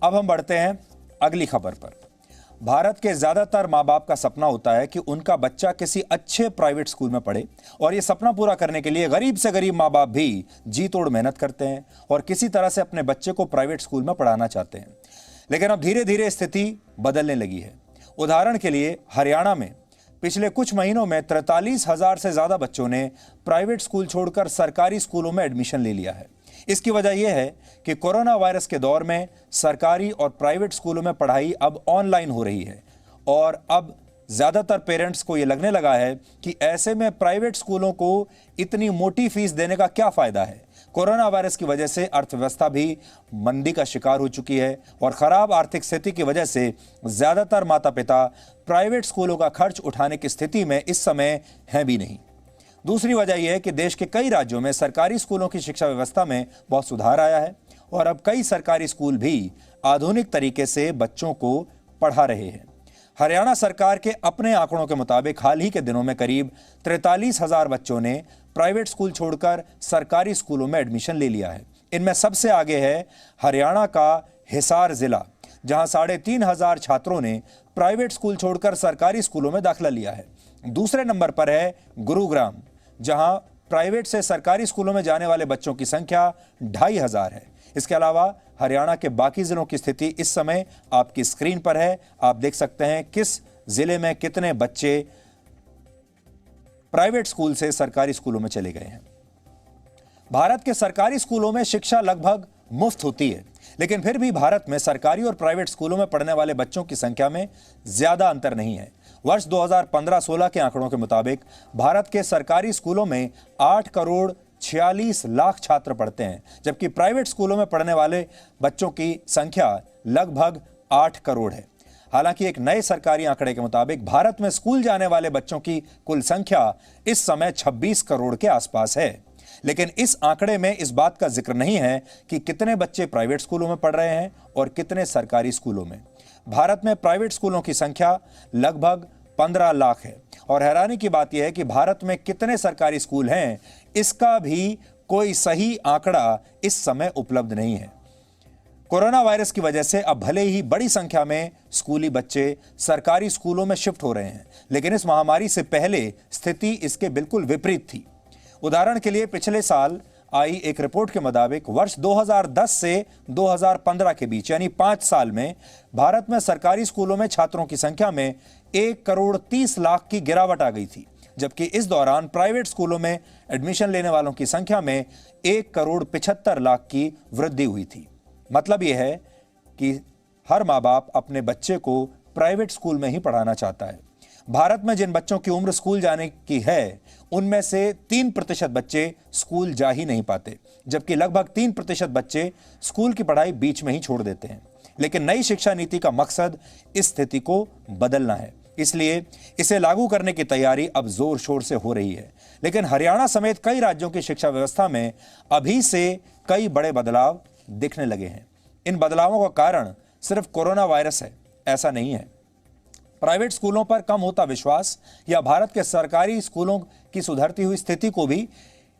अब हम बढ़ते हैं अगली खबर पर। भारत के ज्यादातर माँ बाप का सपना होता है कि उनका बच्चा किसी अच्छे प्राइवेट स्कूल में पढ़े, और यह सपना पूरा करने के लिए गरीब से गरीब माँ बाप भी जी तोड़ मेहनत करते हैं और किसी तरह से अपने बच्चे को प्राइवेट स्कूल में पढ़ाना चाहते हैं। लेकिन अब धीरे धीरे स्थिति बदलने लगी है। उदाहरण के लिए हरियाणा में पिछले कुछ महीनों में 43,000 से ज्यादा बच्चों ने प्राइवेट स्कूल छोड़कर सरकारी स्कूलों में एडमिशन ले लिया है। इसकी वजह यह है कि कोरोना वायरस के दौर में सरकारी और प्राइवेट स्कूलों में पढ़ाई अब ऑनलाइन हो रही है, और अब ज्यादातर पेरेंट्स को यह लगने लगा है कि ऐसे में प्राइवेट स्कूलों को इतनी मोटी फीस देने का क्या फायदा है। कोरोना वायरस की वजह से अर्थव्यवस्था भी मंदी का शिकार हो चुकी है, और खराब आर्थिक स्थिति की वजह से ज्यादातर माता पिता प्राइवेट स्कूलों का खर्च उठाने की स्थिति में इस समय हैं भी नहीं। दूसरी वजह यह है कि देश के कई राज्यों में सरकारी स्कूलों की शिक्षा व्यवस्था में बहुत सुधार आया है, और अब कई सरकारी स्कूल भी आधुनिक तरीके से बच्चों को पढ़ा रहे हैं। हरियाणा सरकार के अपने आंकड़ों के मुताबिक हाल ही के दिनों में करीब 43,000 बच्चों ने प्राइवेट स्कूल छोड़कर सरकारी स्कूलों में एडमिशन ले लिया है। इनमें सबसे आगे है हरियाणा का हिसार जिला, जहां 3,500 छात्रों ने प्राइवेट स्कूल छोड़कर सरकारी स्कूलों में दाखिला लिया है। दूसरे नंबर पर है गुरुग्राम, जहां प्राइवेट से सरकारी स्कूलों में जाने वाले बच्चों की संख्या 2,500 है। इसके अलावा हरियाणा के बाकी जिलों की स्थिति इस समय आपकी स्क्रीन पर है। आप देख सकते हैं किस जिले में कितने बच्चे प्राइवेट स्कूल से सरकारी स्कूलों में चले गए हैं। भारत के सरकारी स्कूलों में शिक्षा लगभग मुफ्त होती है, लेकिन फिर भी भारत में सरकारी और प्राइवेट स्कूलों में पढ़ने वाले बच्चों की संख्या में ज्यादा अंतर नहीं है। वर्ष 2015-16 के आंकड़ों के मुताबिक भारत के सरकारी स्कूलों में 8 करोड़ 46 लाख छात्र पढ़ते हैं, जबकि प्राइवेट स्कूलों में पढ़ने वाले बच्चों की संख्या लगभग 8 करोड़ है। हालांकि एक नए सरकारी आंकड़े के मुताबिक भारत में स्कूल जाने वाले बच्चों की कुल संख्या इस समय 26 करोड़ के आसपास है, लेकिन इस आंकड़े में इस बात का जिक्र नहीं है कि कितने बच्चे प्राइवेट स्कूलों में पढ़ रहे हैं और कितने सरकारी स्कूलों में। भारत में प्राइवेट स्कूलों की संख्या लगभग 15 लाख है, और हैरानी की बात यह है कि भारत में कितने सरकारी स्कूल हैं इसका भी कोई सही आंकड़ा इस समय उपलब्ध नहीं है। कोरोना वायरस की वजह से अब भले ही बड़ी संख्या में स्कूली बच्चे सरकारी स्कूलों में शिफ्ट हो रहे हैं, लेकिन इस महामारी से पहले स्थिति इसके बिल्कुल विपरीत थी। उदाहरण के लिए पिछले साल आई एक रिपोर्ट के मुताबिक वर्ष 2010 से 2015 के बीच यानी 5 साल में भारत में सरकारी स्कूलों में छात्रों की संख्या में 1 करोड़ 30 लाख की गिरावट आ गई थी, जबकि इस दौरान प्राइवेट स्कूलों में एडमिशन लेने वालों की संख्या में 1 करोड़ 75 लाख की वृद्धि हुई थी। मतलब यह है कि हर माँ बाप अपने बच्चे को प्राइवेट स्कूल में ही पढ़ाना चाहता है। भारत में जिन बच्चों की उम्र स्कूल जाने की है उनमें से 3% बच्चे स्कूल जा ही नहीं पाते, जबकि लगभग 3% बच्चे स्कूल की पढ़ाई बीच में ही छोड़ देते हैं। लेकिन नई शिक्षा नीति का मकसद इस स्थिति को बदलना है, इसलिए इसे लागू करने की तैयारी अब जोर शोर से हो रही है। लेकिन हरियाणा समेत कई राज्यों की शिक्षा व्यवस्था में अभी से कई बड़े बदलाव दिखने लगे हैं। इन बदलावों का कारण सिर्फ कोरोना वायरस है, ऐसा नहीं है। प्राइवेट स्कूलों पर कम होता विश्वास या भारत के सरकारी स्कूलों की सुधरती हुई स्थिति को भी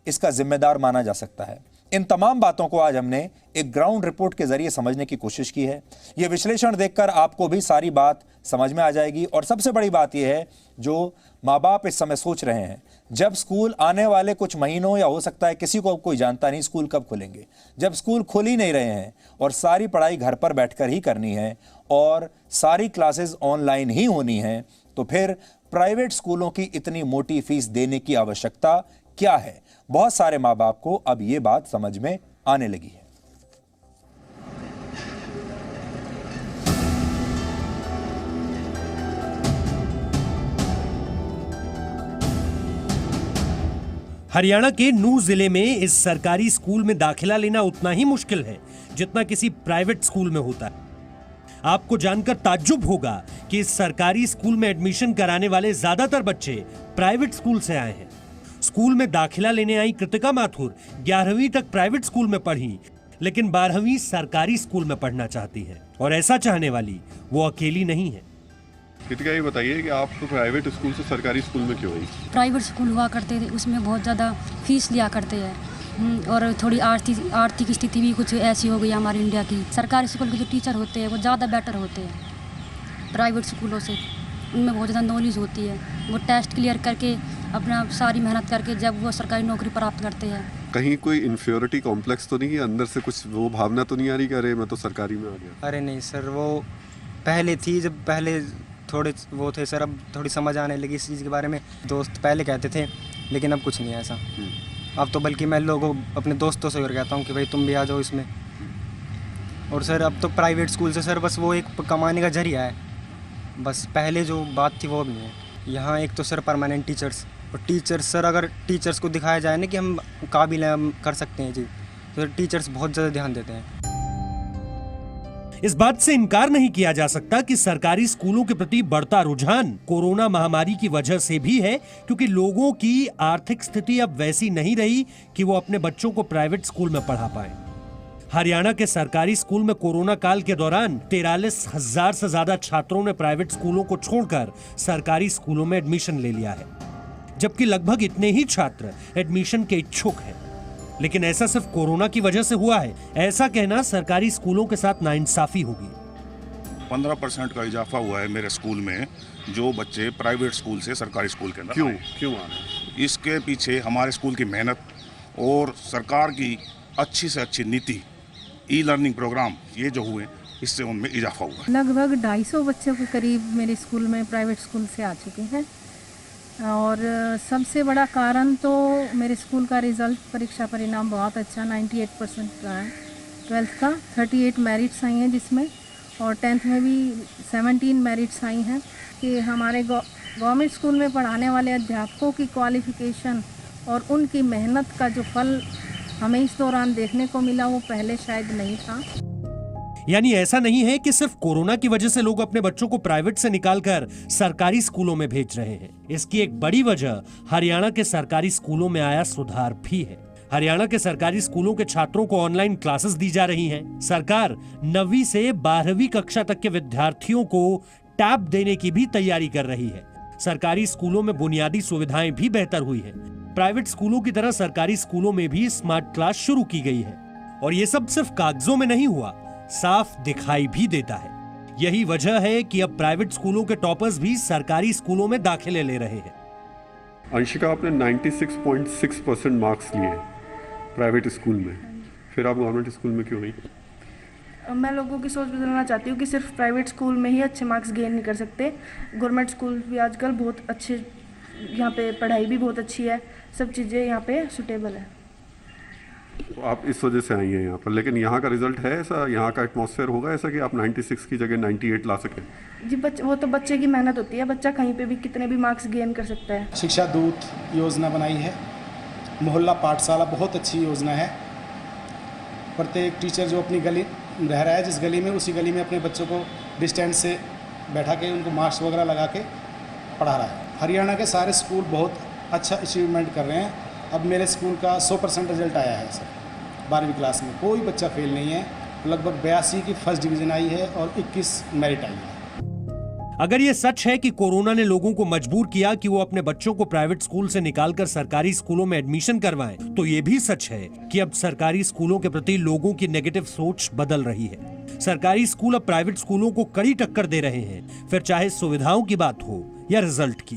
इसका जिम्मेदार माना जा सकता है। इन तमाम बातों को आज हमने एक ग्राउंड रिपोर्ट के जरिए समझने की कोशिश की है। यह विश्लेषण देखकर आपको भी सारी बात समझ में आ जाएगी। और सबसे बड़ी बात यह है, जो माँ बाप इस समय सोच रहे हैं, जब स्कूल आने वाले कुछ महीनों या हो सकता है किसी को कोई जानता नहीं स्कूल कब खुलेंगे, जब स्कूल खुल ही नहीं रहे हैं और सारी पढ़ाई घर पर बैठकर ही करनी है और सारी क्लासेस ऑनलाइन ही होनी है, तो फिर प्राइवेट स्कूलों की इतनी मोटी फीस देने की आवश्यकता क्या है। बहुत सारे माँ बाप को अब ये बात समझ में आने लगी है। हरियाणा के नूह जिले में इस सरकारी स्कूल में दाखिला लेना उतना ही मुश्किल है जितना किसी प्राइवेट स्कूल में होता है। आपको जानकर ताज्जुब होगा कि इस सरकारी स्कूल में एडमिशन कराने वाले ज्यादातर बच्चे प्राइवेट स्कूल से आए हैं। स्कूल में दाखिला लेने आई कृतिका माथुर 11वीं तक प्राइवेट स्कूल में पढ़ी, लेकिन 12वीं सरकारी स्कूल में पढ़ना चाहती है, और ऐसा चाहने वाली वो अकेली नहीं है। कृतिका, ये बताइए कि आप तो प्राइवेट स्कूल से सरकारी स्कूल में क्यों आई? प्राइवेट स्कूल हुआ करते थे, उसमें बहुत ज़्यादा फीस लिया करते हैं, और थोड़ी आर्थिक स्थिति भी कुछ ऐसी हो गई है हमारे इंडिया की। सरकारी स्कूल के जो टीचर होते हैं वो ज़्यादा बेटर होते हैं प्राइवेट स्कूलों से। उनमें बहुत ज़्यादा नॉलेज होती है। वो टेस्ट क्लियर करके अपना सारी मेहनत करके जब वो सरकारी नौकरी प्राप्त करते हैं। कहीं कोई इन्फ्योरिटी कॉम्प्लेक्स तो नहीं है अंदर से, कुछ वो भावना तो नहीं आ रही कि अरे मैं तो सरकारी में आ गया? अरे नहीं सर, वो पहले थी, जब पहले थोड़े वो थे सर, अब थोड़ी समझ आने लगी इस चीज़ के बारे में। दोस्त पहले कहते थे लेकिन अब कुछ नहीं है ऐसा। अब तो बल्कि मैं लोगों अपने दोस्तों से और कहता हूँ कि भाई तुम भी आ जाओ इसमें। और सर अब तो प्राइवेट स्कूल से सर बस वो एक कमाने का जरिया है बस। पहले जो बात थी वो अब नहीं है। यहाँ एक तो सर परमानेंट टीचर्स, और टीचर्स सर अगर टीचर्स को दिखाया जाए ना कि हम काबिल हैं, हम कर सकते हैं जी, तो टीचर्स बहुत ज़्यादा ध्यान देते हैं। इस बात से इनकार नहीं किया जा सकता कि सरकारी स्कूलों के प्रति बढ़ता रुझान कोरोना महामारी की वजह से भी है, क्योंकि लोगों की आर्थिक स्थिति अब वैसी नहीं रही कि वो अपने बच्चों को प्राइवेट स्कूल में पढ़ा पाए। हरियाणा के सरकारी स्कूल में कोरोना काल के दौरान 43,000 से ज्यादा छात्रों ने प्राइवेट स्कूलों को छोड़कर सरकारी स्कूलों में एडमिशन ले लिया है, जबकि लगभग इतने ही छात्र एडमिशन के इच्छुक हैं। लेकिन ऐसा सिर्फ कोरोना की वजह से हुआ है, ऐसा कहना सरकारी स्कूलों के साथ नाइंसाफी होगी। 15% का इजाफा हुआ है मेरे स्कूल में, जो बच्चे प्राइवेट स्कूल से सरकारी स्कूल के अंदर क्यों आए। क्यों आ रहे हैं? इसके पीछे हमारे स्कूल की मेहनत और सरकार की अच्छी से अच्छी नीति, ई लर्निंग प्रोग्राम ये जो हुए, इससे उनमें इजाफा हुआ है। लगभग 250 बच्चों के करीब मेरे स्कूल में प्राइवेट स्कूल से आ चुके हैं। और सबसे बड़ा कारण तो मेरे स्कूल का रिज़ल्ट, परीक्षा परिणाम बहुत अच्छा 98% रहा है। 12th का 38 मेरिट्स आई हैं जिसमें, और 10th में भी 17 मेरिट्स आई हैं। कि हमारे गवर्नमेंट स्कूल में पढ़ाने वाले अध्यापकों की क्वालिफ़िकेशन और उनकी मेहनत का जो फल हमें इस दौरान देखने को मिला वो पहले शायद नहीं था। यानी ऐसा नहीं है कि सिर्फ कोरोना की वजह से लोग अपने बच्चों को प्राइवेट से निकालकर सरकारी स्कूलों में भेज रहे हैं। इसकी एक बड़ी वजह हरियाणा के सरकारी स्कूलों में आया सुधार भी है। हरियाणा के सरकारी स्कूलों के छात्रों को ऑनलाइन क्लासेस दी जा रही हैं। सरकार 9वीं से 12वीं कक्षा तक के विद्यार्थियों को टैब देने की भी तैयारी कर रही है। सरकारी स्कूलों में बुनियादी सुविधाएं भी बेहतर हुई है। प्राइवेट स्कूलों की तरह सरकारी स्कूलों में भी स्मार्ट क्लास शुरू की गई है। और ये सब सिर्फ कागजों में नहीं हुआ, साफ दिखाई भी देता है। यही वजह है कि अब प्राइवेट स्कूलों के टॉपर्स भी सरकारी स्कूलों में दाखिले ले रहे हैं। अंशिका, आपने 96.6% मार्क्स लिए प्राइवेट स्कूल में, फिर आप गवर्नमेंट स्कूल में क्यों नहीं? मैं लोगों की सोच बदलना चाहती हूँ कि सिर्फ प्राइवेट स्कूल में ही अच्छे मार्क्स गेन नहीं कर सकते। गवर्नमेंट स्कूल भी आजकल बहुत अच्छे, यहाँ पे पढ़ाई भी बहुत अच्छी है, सब चीज़ें यहाँ पे सूटेबल है। तो आप इस वजह से आई हैं यहाँ पर, लेकिन यहाँ का रिजल्ट है ऐसा, यहाँ का एटमॉस्फेयर होगा ऐसा कि आप 96 की जगह 98 ला सकें? जी वो तो बच्चे की मेहनत होती है, बच्चा कहीं पे भी कितने भी मार्क्स गेन कर सकता है। शिक्षा दूत योजना बनाई है, मोहल्ला पाठशाला बहुत अच्छी योजना है। प्रत्येक टीचर जो अपनी गली रह रहा है, जिस गली में, उसी गली में अपने बच्चों को डिस्टेंस से बैठा के उनको मास्क वगैरह लगा के पढ़ा रहा है। हरियाणा के सारे स्कूल बहुत अच्छा अचीवमेंट कर रहे हैं। अब मेरे स्कूल का 100% रिजल्ट आया है सर। 12वीं क्लास में कोई बच्चा फेल नहीं है। लगभग 82 की फर्स्ट डिवीज़न आई है और 21 मेरिट आई है। अगर ये सच है कि कोरोना ने लोगों को मजबूर किया कि वो अपने बच्चों को प्राइवेट स्कूल से निकालकर सरकारी स्कूलों में एडमिशन करवाएं, तो ये भी सच है कि अब सरकारी स्कूलों के प्रति लोगों की नेगेटिव सोच बदल रही है। सरकारी स्कूल अब प्राइवेट स्कूलों को कड़ी टक्कर दे रहे हैं, फिर चाहे सुविधाओं की बात हो या रिजल्ट की।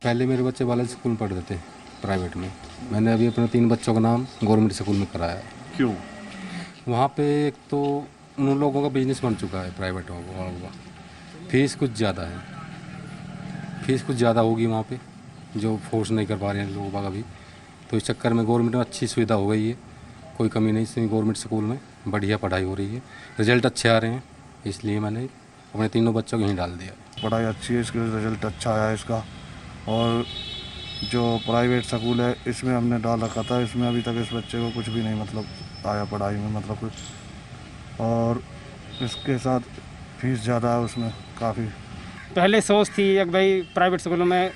पहले मेरे बच्चे बालाजी स्कूल में पढ़ते थे प्राइवेट में। मैंने अभी अपने 3 बच्चों का नाम गवर्नमेंट स्कूल में कराया। क्यों? वहाँ पे एक तो उन लोगों का बिजनेस बन चुका है प्राइवेट वालों का। फीस कुछ ज़्यादा है, फीस कुछ ज़्यादा होगी वहाँ पे, जो फोर्स नहीं कर पा रहे हैं लोग अभी। तो इस चक्कर में गवर्नमेंट में अच्छी सुविधा हो गई है, कोई कमी नहीं इसमें। गवर्नमेंट स्कूल में बढ़िया पढ़ाई हो रही है, रिजल्ट अच्छे आ रहे हैं, इसलिए मैंने अपने तीनों बच्चों को यहीं डाल दिया। पढ़ाई अच्छी है, इसका रिजल्ट अच्छा आया है इसका। और जो प्राइवेट स्कूल है इसमें हमने डाल रखा था, इसमें अभी तक इस बच्चे को कुछ भी नहीं मतलब आया पढ़ाई में, मतलब कुछ। और इसके साथ फीस ज़्यादा है उसमें काफ़ी। पहले सोच थी कि भाई प्राइवेट स्कूलों में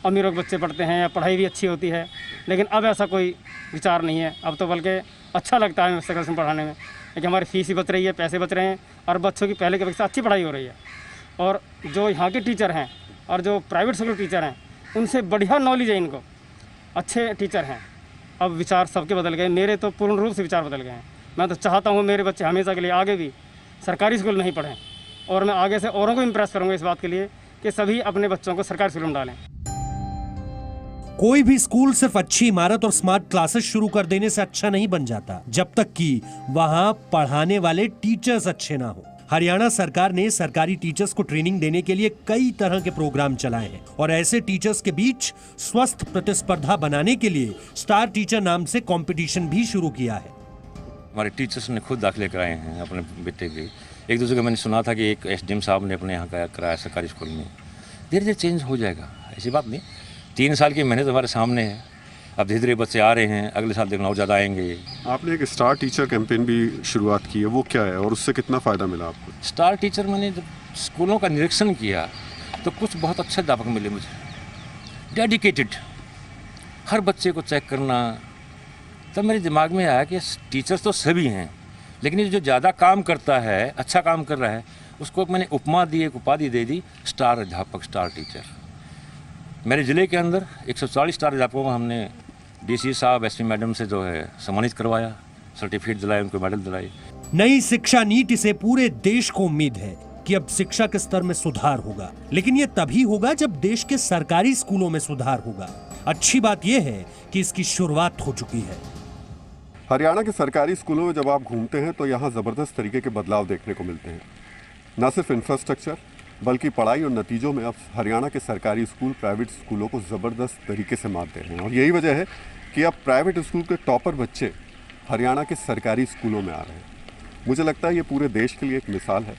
अमीरों के बच्चे पढ़ते हैं या पढ़ाई भी अच्छी होती है, लेकिन अब ऐसा कोई विचार नहीं है। अब तो बल्कि अच्छा लगता है सरकारी में पढ़ाने में, क्योंकि हमारी फीस ही बच रही है, पैसे बच रहे हैं और बच्चों की पहले की अपेक्षा अच्छी पढ़ाई हो रही है। और जो यहाँ के टीचर हैं और जो प्राइवेट स्कूल टीचर हैं, उनसे बढ़िया नॉलेज है इनको, अच्छे टीचर हैं। अब विचार सबके बदल गए, मेरे तो पूर्ण रूप से विचार बदल गए हैं। मैं तो चाहता हूँ मेरे बच्चे हमेशा के लिए आगे भी सरकारी स्कूल में ही पढ़ें, और मैं आगे से औरों को इम्प्रेस करूँगा इस बात के लिए कि सभी अपने बच्चों को सरकारी स्कूल में डालें। कोई भी स्कूल सिर्फ अच्छी इमारत और स्मार्ट क्लासेस शुरू कर देने से अच्छा नहीं बन जाता, जब तक कि वहां पढ़ाने वाले टीचर्स अच्छे ना हो। हरियाणा सरकार ने सरकारी टीचर्स को ट्रेनिंग देने के लिए कई तरह के प्रोग्राम चलाए हैं और ऐसे टीचर्स के बीच स्वस्थ प्रतिस्पर्धा बनाने के लिए स्टार टीचर नाम से कंपटीशन भी शुरू किया है। हमारे टीचर्स ने खुद दाखिले कराए हैं अपने बेटे के। एक दूसरे का मैंने सुना था कि एक एसडीएम साहब ने अपने यहाँ का कराया सरकारी स्कूल में। धीरे धीरे चेंज हो जाएगा, ऐसी बात नहीं। 3 साल की मेहनत हमारे सामने है, अब धीरे धीरे बच्चे आ रहे हैं, अगले साल देखना और ज़्यादा आएंगे। आपने एक स्टार टीचर कैंपेन भी शुरुआत की है, वो क्या है और उससे कितना फ़ायदा मिला आपको? स्टार टीचर मैंने जब स्कूलों का निरीक्षण किया तो कुछ बहुत अच्छे अध्यापक मिले मुझे, डेडिकेटेड, हर बच्चे को चेक करना। तब मेरे दिमाग में आया कि टीचर्स तो सभी हैं, लेकिन ये जो ज़्यादा काम करता है, अच्छा काम कर रहा है, उसको मैंने उपमा दी, एक उपाधि दे दी, स्टार अध्यापक, स्टार टीचर। मेरे ज़िले के अंदर 140 स्टार अध्यापकों को हमने डीसी साहब, एसपी मैडम से जो है सम्मानित करवाया, सर्टिफिकेट दिलाए, उनको मेडल दिलाए। नई शिक्षा नीति से पूरे देश को उम्मीद है कि अब शिक्षा के स्तर में सुधार होगा, लेकिन ये तभी होगा जब देश के सरकारी स्कूलों में सुधार होगा। अच्छी बात यह है कि इसकी शुरुआत हो चुकी है। हरियाणा के सरकारी स्कूलों में जब आप घूमते हैं तो यहाँ ज़बरदस्त तरीके के बदलाव देखने को मिलते हैं। न सिर्फ इंफ्रास्ट्रक्चर बल्कि पढ़ाई और नतीजों में अब हरियाणा के सरकारी स्कूल प्राइवेट स्कूलों को ज़बरदस्त तरीके से मात दे रहे हैं, और यही वजह है कि अब प्राइवेट स्कूल के टॉपर बच्चे हरियाणा के सरकारी स्कूलों में आ रहे हैं। मुझे लगता है ये पूरे देश के लिए एक मिसाल है।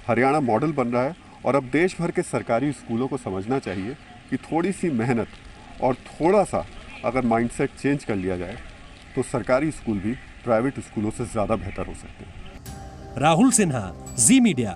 हरियाणा मॉडल बन रहा है और अब देश भर के सरकारी स्कूलों को समझना चाहिए कि थोड़ी सी मेहनत और थोड़ा सा अगर माइंडसेट चेंज कर लिया जाए तो सरकारी स्कूल भी प्राइवेट स्कूलों से ज़्यादा बेहतर हो सकते हैं। राहुल सिन्हा, जी मीडिया,